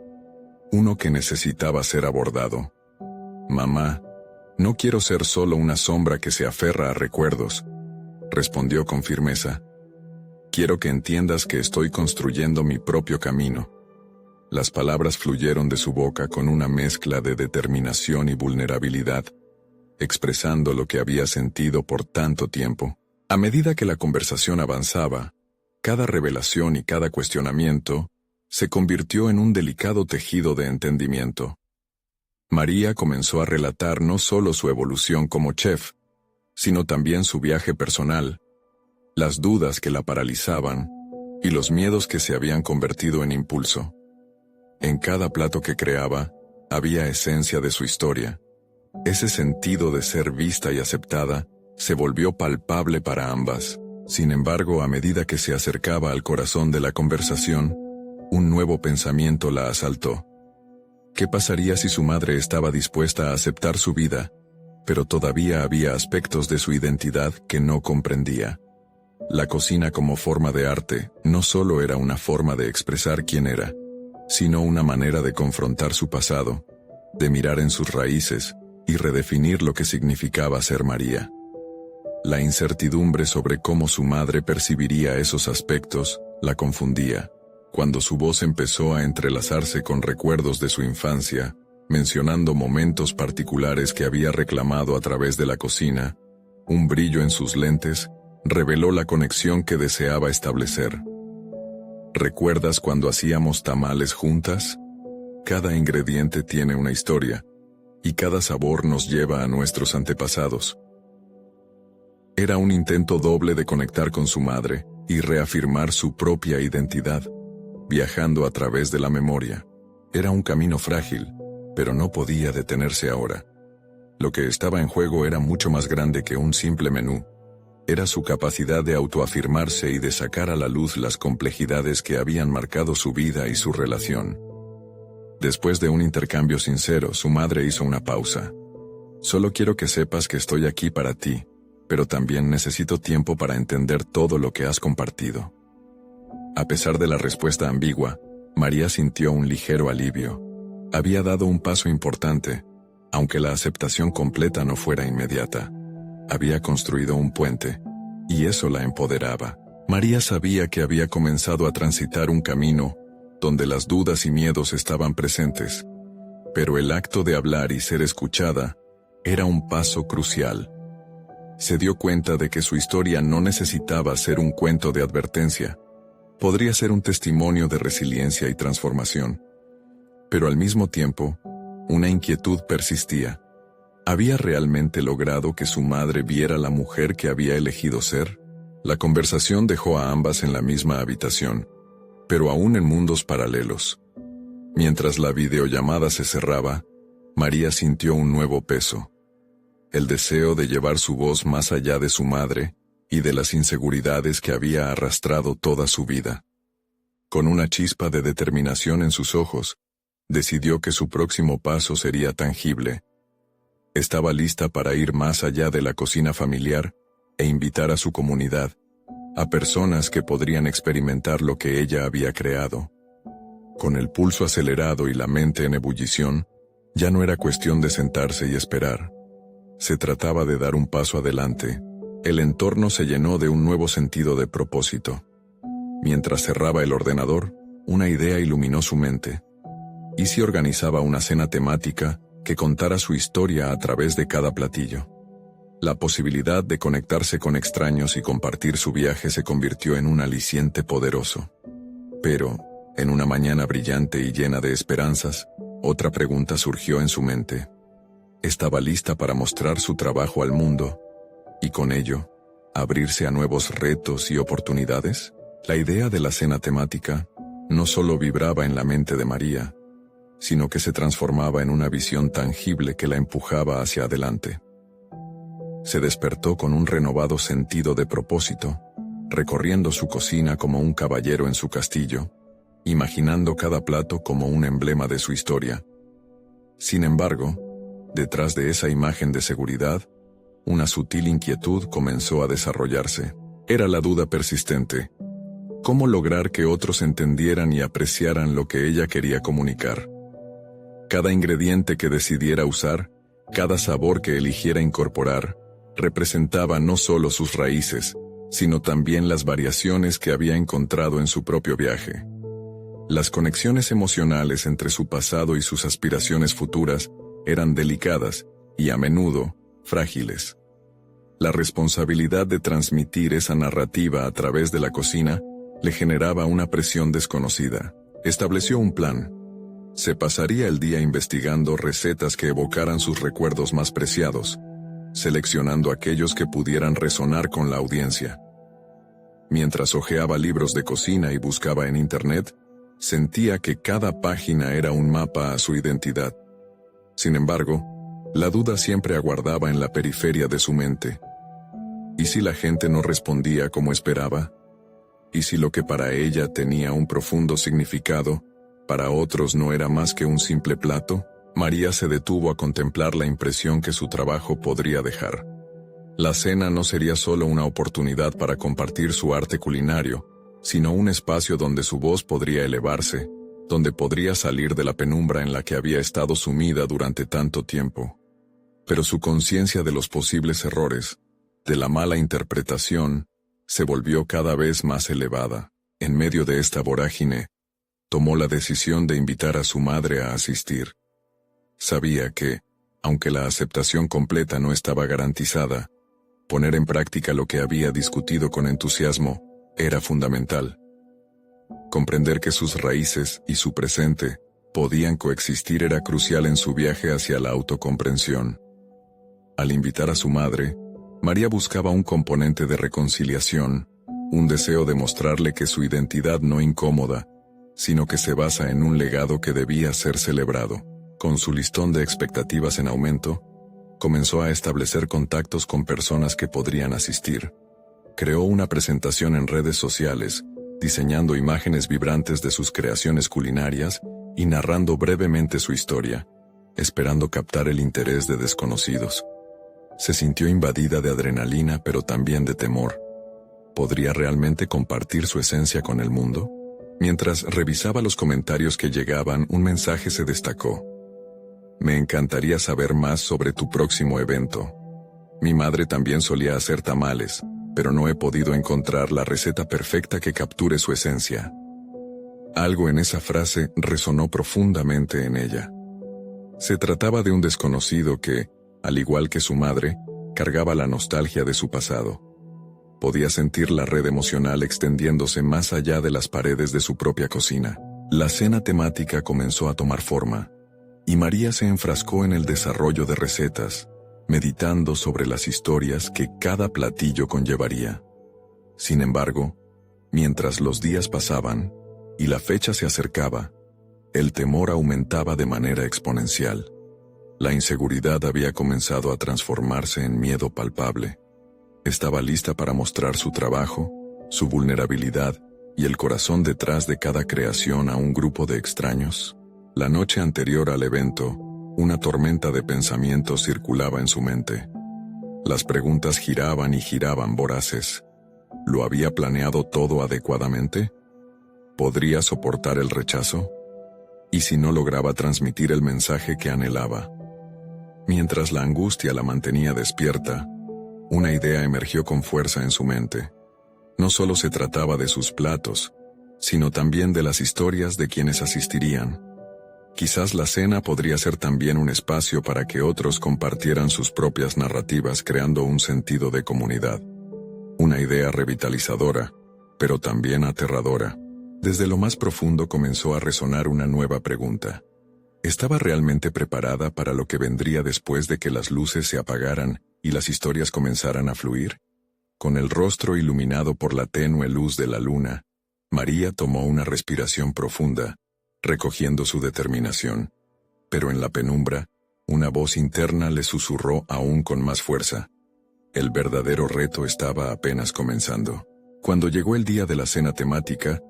Uno que necesitaba ser abordado. «Mamá, no quiero ser solo una sombra que se aferra a recuerdos», respondió con firmeza. «Quiero que entiendas que estoy construyendo mi propio camino». Las palabras fluyeron de su boca con una mezcla de determinación y vulnerabilidad, expresando lo que había sentido por tanto tiempo. A medida que la conversación avanzaba, cada revelación y cada cuestionamiento se convirtió en un delicado tejido de entendimiento. María comenzó a relatar no solo su evolución como chef, sino también su viaje personal, las dudas que la paralizaban y los miedos que se habían convertido en impulso. En cada plato que creaba, había esencia de su historia. Ese sentido de ser vista y aceptada se volvió palpable para ambas. Sin embargo, a medida que se acercaba al corazón de la conversación, un nuevo pensamiento la asaltó. ¿Qué pasaría si su madre estaba dispuesta a aceptar su vida, pero todavía había aspectos de su identidad que no comprendía? La cocina como forma de arte no solo era una forma de expresar quién era, sino una manera de confrontar su pasado, de mirar en sus raíces y redefinir lo que significaba ser María. La incertidumbre sobre cómo su madre percibiría esos aspectos la confundía. Cuando su voz empezó a entrelazarse con recuerdos de su infancia, mencionando momentos particulares que había reclamado a través de la cocina, un brillo en sus lentes reveló la conexión que deseaba establecer. ¿Recuerdas cuando hacíamos tamales juntas? Cada ingrediente tiene una historia, y cada sabor nos lleva a nuestros antepasados. Era un intento doble de conectar con su madre y reafirmar su propia identidad, viajando a través de la memoria. Era un camino frágil, pero no podía detenerse ahora. Lo que estaba en juego era mucho más grande que un simple menú. Era su capacidad de autoafirmarse y de sacar a la luz las complejidades que habían marcado su vida y su relación. Después de un intercambio sincero, su madre hizo una pausa. «Solo quiero que sepas que estoy aquí para ti, pero también necesito tiempo para entender todo lo que has compartido». A pesar de la respuesta ambigua, María sintió un ligero alivio. Había dado un paso importante, aunque la aceptación completa no fuera inmediata. Había construido un puente, y eso la empoderaba. María sabía que había comenzado a transitar un camino donde las dudas y miedos estaban presentes, pero el acto de hablar y ser escuchada era un paso crucial. Se dio cuenta de que su historia no necesitaba ser un cuento de advertencia. Podría ser un testimonio de resiliencia y transformación. Pero al mismo tiempo, una inquietud persistía. ¿Había realmente logrado que su madre viera la mujer que había elegido ser? La conversación dejó a ambas en la misma habitación, pero aún en mundos paralelos. Mientras la videollamada se cerraba, María sintió un nuevo peso. El deseo de llevar su voz más allá de su madre y de las inseguridades que había arrastrado toda su vida. Con una chispa de determinación en sus ojos, decidió que su próximo paso sería tangible. Estaba lista para ir más allá de la cocina familiar e invitar a su comunidad, a personas que podrían experimentar lo que ella había creado. Con el pulso acelerado y la mente en ebullición, ya no era cuestión de sentarse y esperar. Se trataba de dar un paso adelante. El entorno se llenó de un nuevo sentido de propósito. Mientras cerraba el ordenador, una idea iluminó su mente. ¿Y si organizaba una cena temática que contara su historia a través de cada platillo? La posibilidad de conectarse con extraños y compartir su viaje se convirtió en un aliciente poderoso. Pero, en una mañana brillante y llena de esperanzas, otra pregunta surgió en su mente. ¿Estaba lista para mostrar su trabajo al mundo y con ello, abrirse a nuevos retos y oportunidades? La idea de la cena temática no solo vibraba en la mente de María, sino que se transformaba en una visión tangible que la empujaba hacia adelante. Se despertó con un renovado sentido de propósito, recorriendo su cocina como un caballero en su castillo, imaginando cada plato como un emblema de su historia. Sin embargo, detrás de esa imagen de seguridad, una sutil inquietud comenzó a desarrollarse. Era la duda persistente. ¿Cómo lograr que otros entendieran y apreciaran lo que ella quería comunicar? Cada ingrediente que decidiera usar, cada sabor que eligiera incorporar, representaba no solo sus raíces, sino también las variaciones que había encontrado en su propio viaje. Las conexiones emocionales entre su pasado y sus aspiraciones futuras eran delicadas y a menudo frágiles. La responsabilidad de transmitir esa narrativa a través de la cocina le generaba una presión desconocida. Estableció un plan. Se pasaría el día investigando recetas que evocaran sus recuerdos más preciados, seleccionando aquellos que pudieran resonar con la audiencia. Mientras hojeaba libros de cocina y buscaba en Internet, sentía que cada página era un mapa a su identidad. Sin embargo, la duda siempre aguardaba en la periferia de su mente. ¿Y si la gente no respondía como esperaba? ¿Y si lo que para ella tenía un profundo significado, para otros no era más que un simple plato? María se detuvo a contemplar la impresión que su trabajo podría dejar. La cena no sería solo una oportunidad para compartir su arte culinario, sino un espacio donde su voz podría elevarse, donde podría salir de la penumbra en la que había estado sumida durante tanto tiempo. Pero su conciencia de los posibles errores, de la mala interpretación, se volvió cada vez más elevada. En medio de esta vorágine, tomó la decisión de invitar a su madre a asistir. Sabía que, aunque la aceptación completa no estaba garantizada, poner en práctica lo que había discutido con entusiasmo era fundamental. Comprender que sus raíces y su presente podían coexistir era crucial en su viaje hacia la autocomprensión. Al invitar a su madre, María buscaba un componente de reconciliación, un deseo de mostrarle que su identidad no incómoda, sino que se basa en un legado que debía ser celebrado. Con su listón de expectativas en aumento, comenzó a establecer contactos con personas que podrían asistir. Creó una presentación en redes sociales, diseñando imágenes vibrantes de sus creaciones culinarias y narrando brevemente su historia, esperando captar el interés de desconocidos. Se sintió invadida de adrenalina pero también de temor. ¿Podría realmente compartir su esencia con el mundo? Mientras revisaba los comentarios que llegaban, un mensaje se destacó. Me encantaría saber más sobre tu próximo evento. Mi madre también solía hacer tamales, pero no he podido encontrar la receta perfecta que capture su esencia. Algo en esa frase resonó profundamente en ella. Se trataba de un desconocido que, al igual que su madre, cargaba la nostalgia de su pasado. Podía sentir la red emocional extendiéndose más allá de las paredes de su propia cocina. La cena temática comenzó a tomar forma, y María se enfrascó en el desarrollo de recetas, meditando sobre las historias que cada platillo conllevaría. Sin embargo, mientras los días pasaban, y la fecha se acercaba, el temor aumentaba de manera exponencial. La inseguridad había comenzado a transformarse en miedo palpable. Estaba lista para mostrar su trabajo, su vulnerabilidad y el corazón detrás de cada creación a un grupo de extraños. La noche anterior al evento, una tormenta de pensamientos circulaba en su mente. Las preguntas giraban y giraban voraces. ¿Lo había planeado todo adecuadamente? ¿Podría soportar el rechazo? ¿Y si no lograba transmitir el mensaje que anhelaba? Mientras la angustia la mantenía despierta, una idea emergió con fuerza en su mente. No solo se trataba de sus platos, sino también de las historias de quienes asistirían. Quizás la cena podría ser también un espacio para que otros compartieran sus propias narrativas, creando un sentido de comunidad. Una idea revitalizadora, pero también aterradora. Desde lo más profundo comenzó a resonar una nueva pregunta. ¿Estaba realmente preparada para lo que vendría después de que las luces se apagaran y las historias comenzaran a fluir? Con el rostro iluminado por la tenue luz de la luna, María tomó una respiración profunda, recogiendo su determinación. Pero en la penumbra, una voz interna le susurró aún con más fuerza. El verdadero reto estaba apenas comenzando. Cuando llegó el día de la cena temática,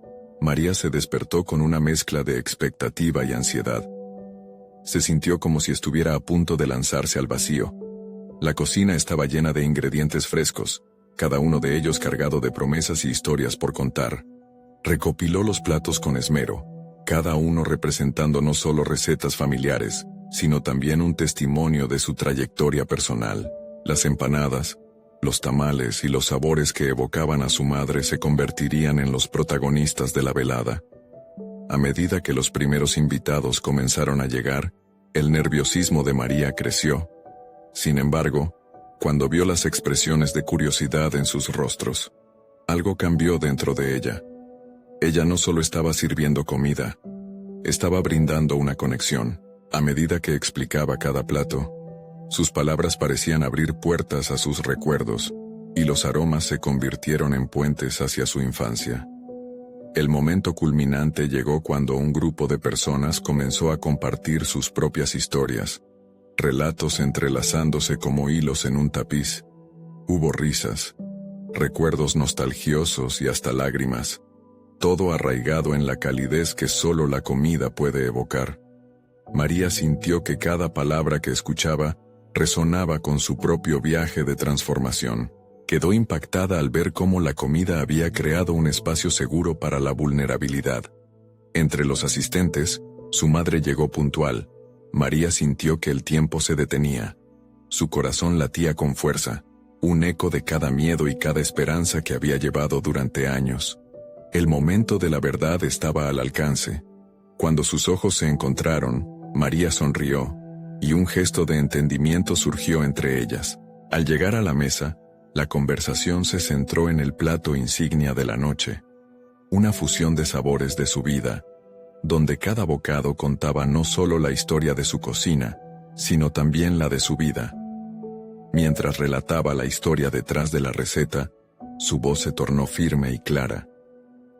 María se despertó con una mezcla de expectativa y ansiedad. Se sintió como si estuviera a punto de lanzarse al vacío. La cocina estaba llena de ingredientes frescos, cada uno de ellos cargado de promesas y historias por contar. Recopiló los platos con esmero, cada uno representando no solo recetas familiares, sino también un testimonio de su trayectoria personal. Las empanadas, los tamales y los sabores que evocaban a su madre se convertirían en los protagonistas de la velada. A medida que los primeros invitados comenzaron a llegar, el nerviosismo de María creció. Sin embargo, cuando vio las expresiones de curiosidad en sus rostros, algo cambió dentro de ella. Ella no solo estaba sirviendo comida, estaba brindando una conexión. A medida que explicaba cada plato, sus palabras parecían abrir puertas a sus recuerdos, y los aromas se convirtieron en puentes hacia su infancia. El momento culminante llegó cuando un grupo de personas comenzó a compartir sus propias historias, relatos entrelazándose como hilos en un tapiz. Hubo risas, recuerdos nostalgiosos y hasta lágrimas, todo arraigado en la calidez que solo la comida puede evocar. María sintió que cada palabra que escuchaba resonaba con su propio viaje de transformación. Quedó impactada al ver cómo la comida había creado un espacio seguro para la vulnerabilidad. Entre los asistentes, su madre llegó puntual. María sintió que el tiempo se detenía. Su corazón latía con fuerza, un eco de cada miedo y cada esperanza que había llevado durante años. El momento de la verdad estaba al alcance. Cuando sus ojos se encontraron, María sonrió, y un gesto de entendimiento surgió entre ellas. Al llegar a la mesa, la conversación se centró en el plato insignia de la noche, una fusión de sabores de su vida, donde cada bocado contaba no solo la historia de su cocina, sino también la de su vida. Mientras relataba la historia detrás de la receta, su voz se tornó firme y clara.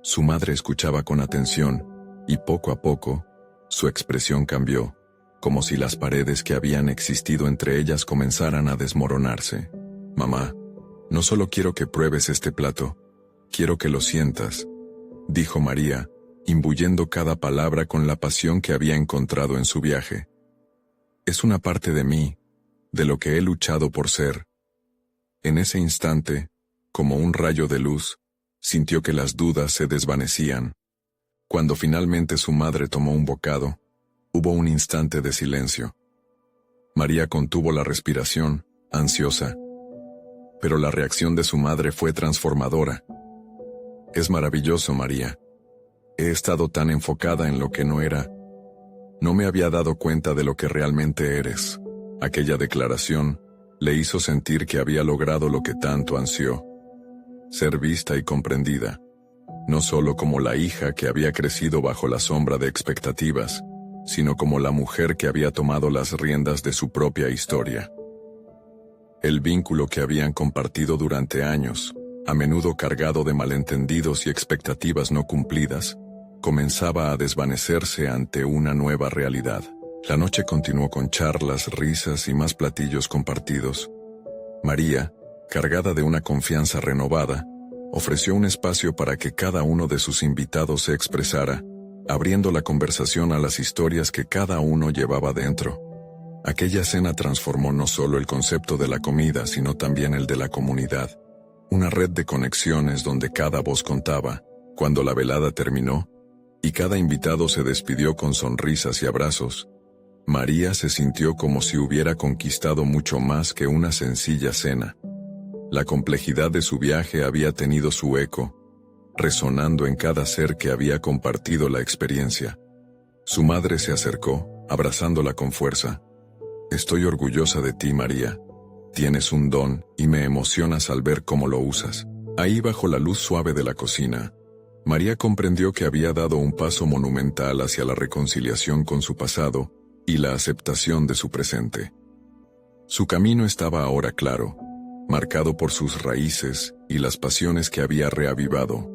Su madre escuchaba con atención, y poco a poco, su expresión cambió, como si las paredes que habían existido entre ellas comenzaran a desmoronarse. «Mamá, no solo quiero que pruebes este plato, quiero que lo sientas», dijo María, imbuyendo cada palabra con la pasión que había encontrado en su viaje. «Es una parte de mí, de lo que he luchado por ser». En ese instante, como un rayo de luz, sintió que las dudas se desvanecían. Cuando finalmente su madre tomó un bocado, hubo un instante de silencio. María contuvo la respiración, ansiosa. Pero la reacción de su madre fue transformadora. «Es maravilloso, María. He estado tan enfocada en lo que no era. No me había dado cuenta de lo que realmente eres». Aquella declaración le hizo sentir que había logrado lo que tanto ansió: ser vista y comprendida, no solo como la hija que había crecido bajo la sombra de expectativas, sino como la mujer que había tomado las riendas de su propia historia. El vínculo que habían compartido durante años, a menudo cargado de malentendidos y expectativas no cumplidas, comenzaba a desvanecerse ante una nueva realidad. La noche continuó con charlas, risas y más platillos compartidos. María, cargada de una confianza renovada, ofreció un espacio para que cada uno de sus invitados se expresara, abriendo la conversación a las historias que cada uno llevaba dentro. Aquella cena transformó no solo el concepto de la comida, sino también el de la comunidad, una red de conexiones donde cada voz contaba. Cuando la velada terminó, y cada invitado se despidió con sonrisas y abrazos, María se sintió como si hubiera conquistado mucho más que una sencilla cena. La complejidad de su viaje había tenido su eco, resonando en cada ser que había compartido la experiencia. Su madre se acercó, abrazándola con fuerza. «Estoy orgullosa de ti, María. Tienes un don y me emocionas al ver cómo lo usas». Ahí, bajo la luz suave de la cocina, María comprendió que había dado un paso monumental hacia la reconciliación con su pasado y la aceptación de su presente. Su camino estaba ahora claro, marcado por sus raíces y las pasiones que había reavivado.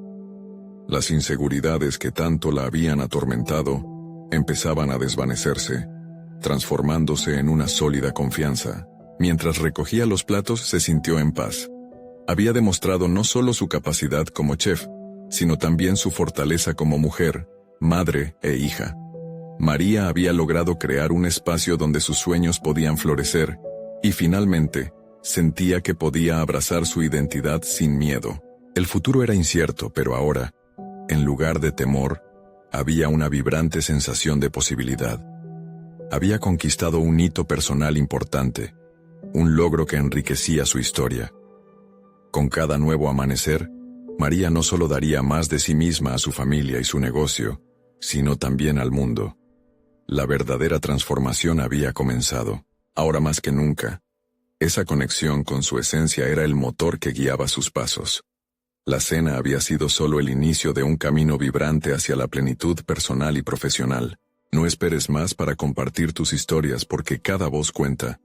Las inseguridades que tanto la habían atormentado empezaban a desvanecerse, transformándose en una sólida confianza. Mientras recogía los platos, se sintió en paz. Había demostrado no solo su capacidad como chef, sino también su fortaleza como mujer, madre e hija. María había logrado crear un espacio donde sus sueños podían florecer, y finalmente, sentía que podía abrazar su identidad sin miedo. El futuro era incierto, pero ahora, en lugar de temor, había una vibrante sensación de posibilidad. Había conquistado un hito personal importante, un logro que enriquecía su historia. Con cada nuevo amanecer, María no solo daría más de sí misma a su familia y su negocio, sino también al mundo. La verdadera transformación había comenzado. Ahora más que nunca, esa conexión con su esencia era el motor que guiaba sus pasos. La cena había sido solo el inicio de un camino vibrante hacia la plenitud personal y profesional. No esperes más para compartir tus historias porque cada voz cuenta.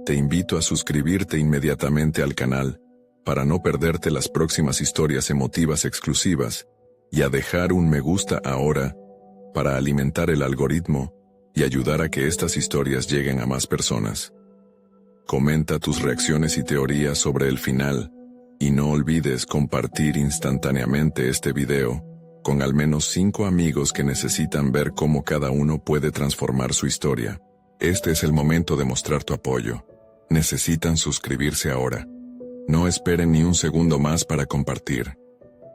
Te invito a suscribirte inmediatamente al canal, para no perderte las próximas historias emotivas exclusivas, y a dejar un me gusta ahora, para alimentar el algoritmo, y ayudar a que estas historias lleguen a más personas. Comenta tus reacciones y teorías sobre el final, y no olvides compartir instantáneamente este video, con al menos 5 amigos que necesitan ver cómo cada uno puede transformar su historia. Este es el momento de mostrar tu apoyo. Necesitan suscribirse ahora. No esperen ni un segundo más para compartir.